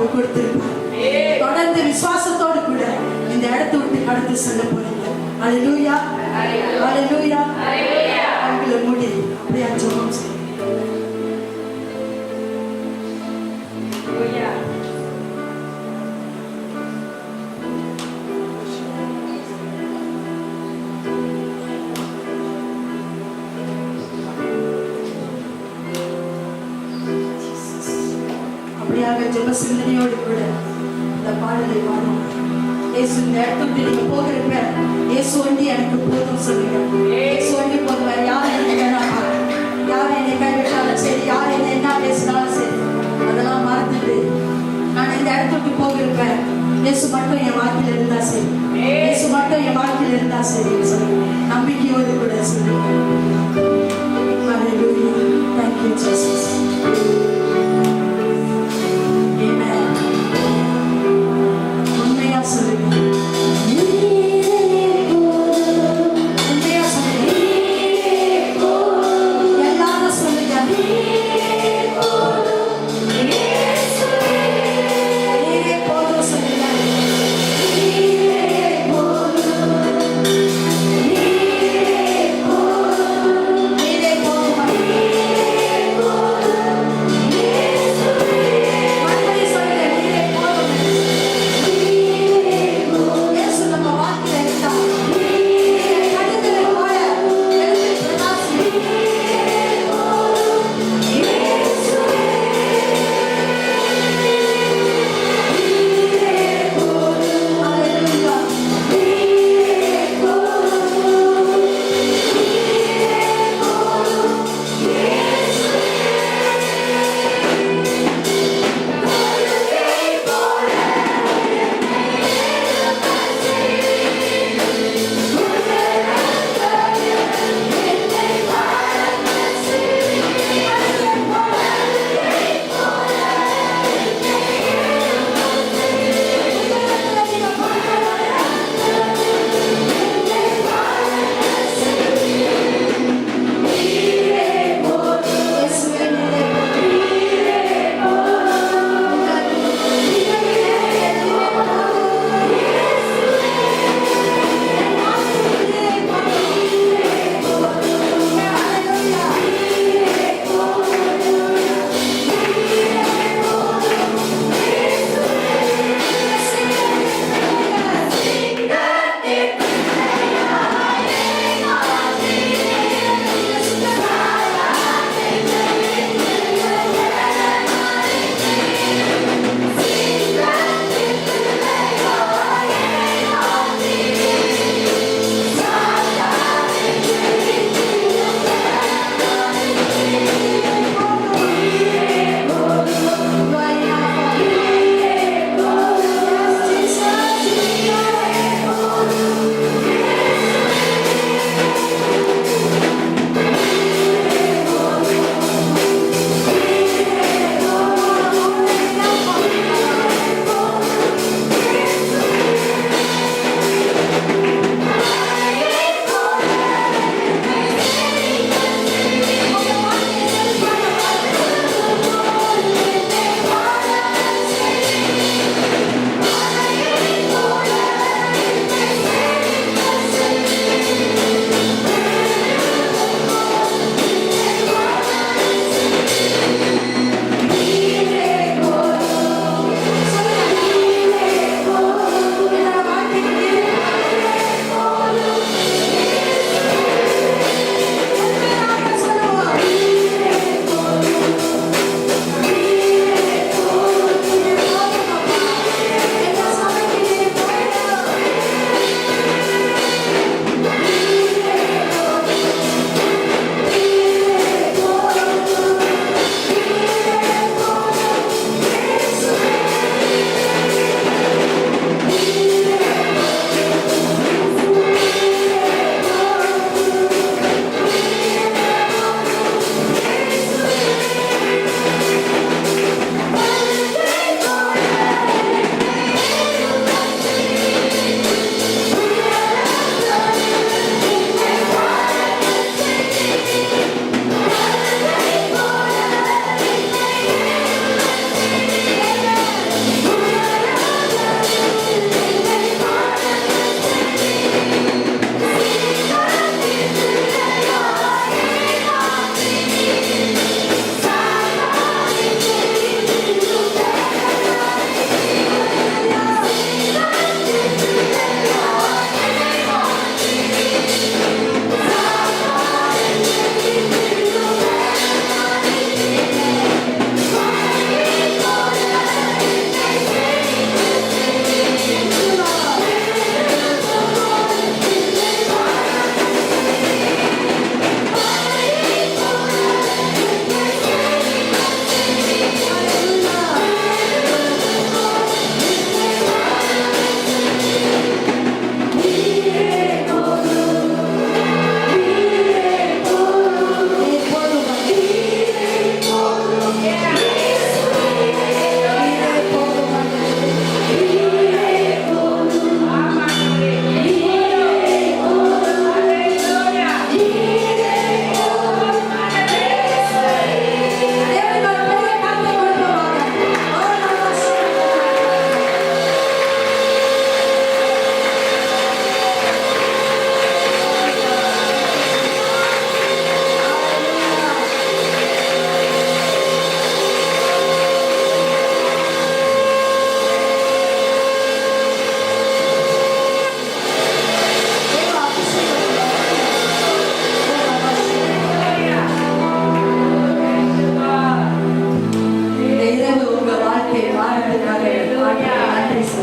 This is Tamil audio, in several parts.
அவங்க கொடுத்திருப்பார். தொடர்ந்து விசுவாசத்தோடு கூட இந்த இடத்தை விட்டு கடந்து செல்ல போறீங்க. அல்லேலூயா, அல்லேலூயா. அவங்கள மூடி அப்படியே ஜெபம் செய்யுங்க. அப்படியாக ஜெப சிந்தனையோடு கூட இந்த பாடலை பாடுவோம். இயேசு இந்த இடத்தை விட்டு நீங்க போகிறப்ப இயேசு ஒண்டி எனக்கு போதும் சொல்லுங்க. இயேசு ஒண்டி போதும். வேற யார் எனக்கு வேணாமா? யார் என்னை கைவிட்டாலும் சரி, யார் என்ன என்ன பேசினாலும் சரி, அதெல்லாம் மறந்துட்டு நான் இந்த இடத்தை விட்டு போகிறப்ப இயேசு மட்டும் என் வாழ்க்கையில இருந்தா சரி, இயேசு மட்டும் என் வாழ்க்கையில இருந்தா சரி சொல்லுங்க. நம்பிக்கையோடு கூட சொல்லுங்க. Hallelujah. Thank you, Jesus. Yeah.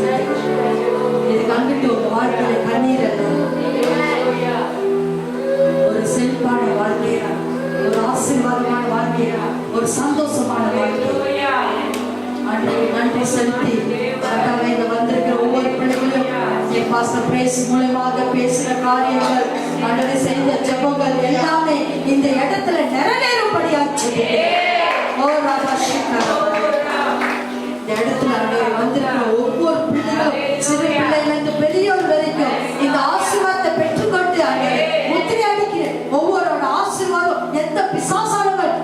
செலுத்துகிறேன். இதுக்கு அங்கிட்டு உங்க வாழ்க்கையில கண்ணீர் அல்ல, ஒரு செழிப்பான வாழ்க்கையா, ஒரு ஆசீர்வாதமான வாழ்க்கையா, ஒரு சந்தோஷமான வாழ்க்கை. ஆண்டவருக்கு நன்றி செலுத்தி கர்த்தாவே, இங்க வந்திருக்கிற ஒவ்வொரு பிள்ளைகளையும் என் பாஸ்டர் பிரேஸ் மூலமாக பேசுற காரியங்கள், ஆண்டவரே செய்த ஜெபங்கள் எல்லாமே இந்த இடத்துல நிறைவேறும்படியாச்சு. ஓ ராபா ஷிகா, இந்த இடத்துல ஆண்டவரே வந்திருக்கிற ஒவ்வொரு பிள்ளைகளும், சிறு பிள்ளையிலிருந்து பெரியோர் வரைக்கும் இந்த ஆசீர்வாதத்தை பெற்றுக்கொண்டு ஆண்டவரே முத்திரை அடிக்கிறேன். ஒவ்வொருவரோட ஆசீர்வாதம் எந்த பிசாசானவர்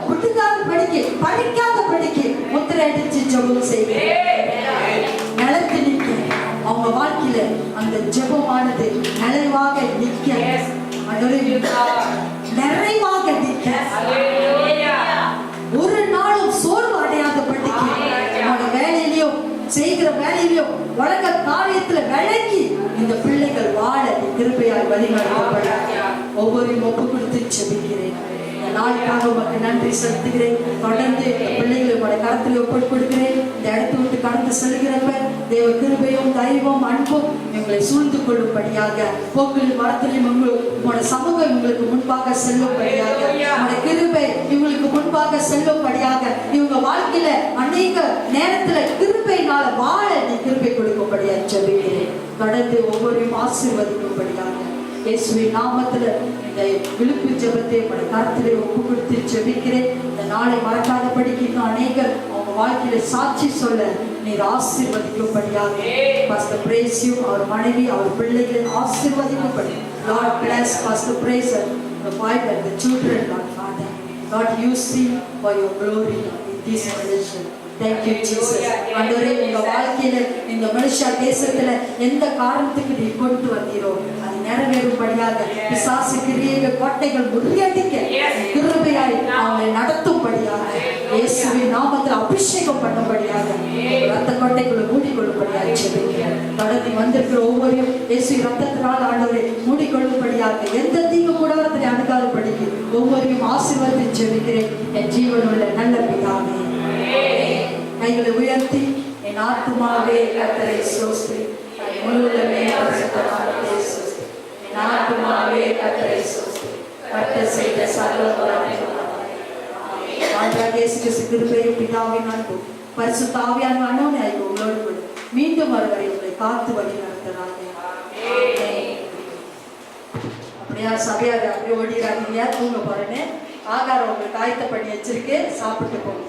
படிக்காத படிக்க முத்திரை அடிச்சு ஜெபம் செய்கிறேன். நிலத்து நிற்க அவங்க வாழ்க்கையில அந்த ஜெபமானது நிறைவாக நிற்க, நிறைவாக நிற்க, ஒரு நாளும் சோர்வு அடையாத படிக்க, உங்களோட வேலையிலையும் செய்கிற வேலையிலையும் உலக காரியத்துல விளக்கி இந்த பிள்ளைகள் வாழ கிருபையால் வழிநடத்தப்பட ஒவ்வொருவரையும் ஒப்பு கொடுத்து ஜெபிக்கிறேன். நாளுக்காக உமக்கு நன்றி செலுத்துகிறேன். தொடர்ந்து இந்த பிள்ளைகளை உங்களுடைய கருத்தில் ஒப்பு கொடுக்கிறேன். இந்த இடத்தை விட்டு கடந்து செல்கிறப்ப தேவ கிருபையும் தைரியமும் அன்பும் எங்களை சூழ்ந்து கொள்ளும்படியாக, போக்கிலும் மரத்திலும் உங்களுடைய சமூகம் உங்களுக்கு முன்பாக செல்லும்படியாக, உங்களுடைய கிருபை இவங்களுக்கு முன்பாக செல்லும்படியாக, இவங்க வாழ்க்கையில அநேக நேரத்துல கிருபையினால வாழ நீ கிருபை கொடுக்கும்படியாக ஜெபிக்கிறேன். தொடர்ந்து ஒவ்வொருவரையும் ஆசீர்வதிக்கும்படியாக இயேசுவின் நாமத்துல இந்த விழுப்பு ஜெபத்தை உங்களுடைய கருத்திலே ஒப்பு கொடுத்து ஜெபிக்கிறேன். இந்த நாளை மறக்காதபடிக்கு இன்னும் அநேகர் அவங்க வாழ்க்கையில சாட்சி சொல்ல நீர் ஆசீர்வதிக்கும்படியாக பாஸ்டர் பிரேஸ் யூ, அவர் மனைவி, அவர் பிள்ளைகளை ஆசீர்வதிக்கும்படி. Lord bless Pastor Praise and the wife and the children, Lord Father. Lord, use him for your glory in this relation. Thank you Jesus. ஆண்டவரே, உங்க வாழ்க்கையில இந்த மனுஷா தேசத்துல எந்த காரணத்துக்கு நீ கொண்டு வந்தீரோ அது நிறைவேறும்படியாக, பிசாசு கிரியைகள் கோட்டைகள் முறியடிக்க கிருபையாய் அவங்களை நடத்தும்படியாக, இயேசுவின் நாமத்தில் அபிஷேகம் பண்ணும்படியாக, ரத்த கோட்டைகளை மூடிக்கொள்ளும்படியாக ஜெபிக்கிறேன். தொடர்ந்து வந்திருக்கிற ஒவ்வொருவரையும் இயேசு ரத்தத்தினால் ஆண்டவரை மூடிக்கொள்ளும்படியாக, எந்த தீங்கு கூட அவர்களை அணுகாதபடிக்கு ஒவ்வொருவரையும் ஆசீர்வாதத்தை ஜெபிக்கிறேன். என் ஜீவனுள்ள நல்ல பிதாவே. கைகளை உயர்த்தி என் ஆத்துமாவே கர்த்தரை ஸ்தோத்திரி, என் முழுவதுமே பரிசுத்த நாமத்தை ஸ்தோத்திரி. என் ஆத்துமாவே கர்த்தரை ஸ்தோத்திரி, கர்த்தர் செய்த சகல உபகாரங்களுக்காக. ஆண்டவரே இயேசு கிறிஸ்து கிருபையும் பிதாவின் அன்பும் பரிசுத்த ஆவியானவரின் அன்பினாய் உங்களோடு கூட மீண்டும் வருவரை உங்களை காத்து வழி நடத்துகிறாங்க. அப்படியா சபையாக அப்படியே ஓடிடாதீங்க, தூங்க போறேன்னு ஆகாரம் உங்களுக்கு ஆயத்த பண்ணி வச்சிருக்கேன், சாப்பிட்டு போங்க.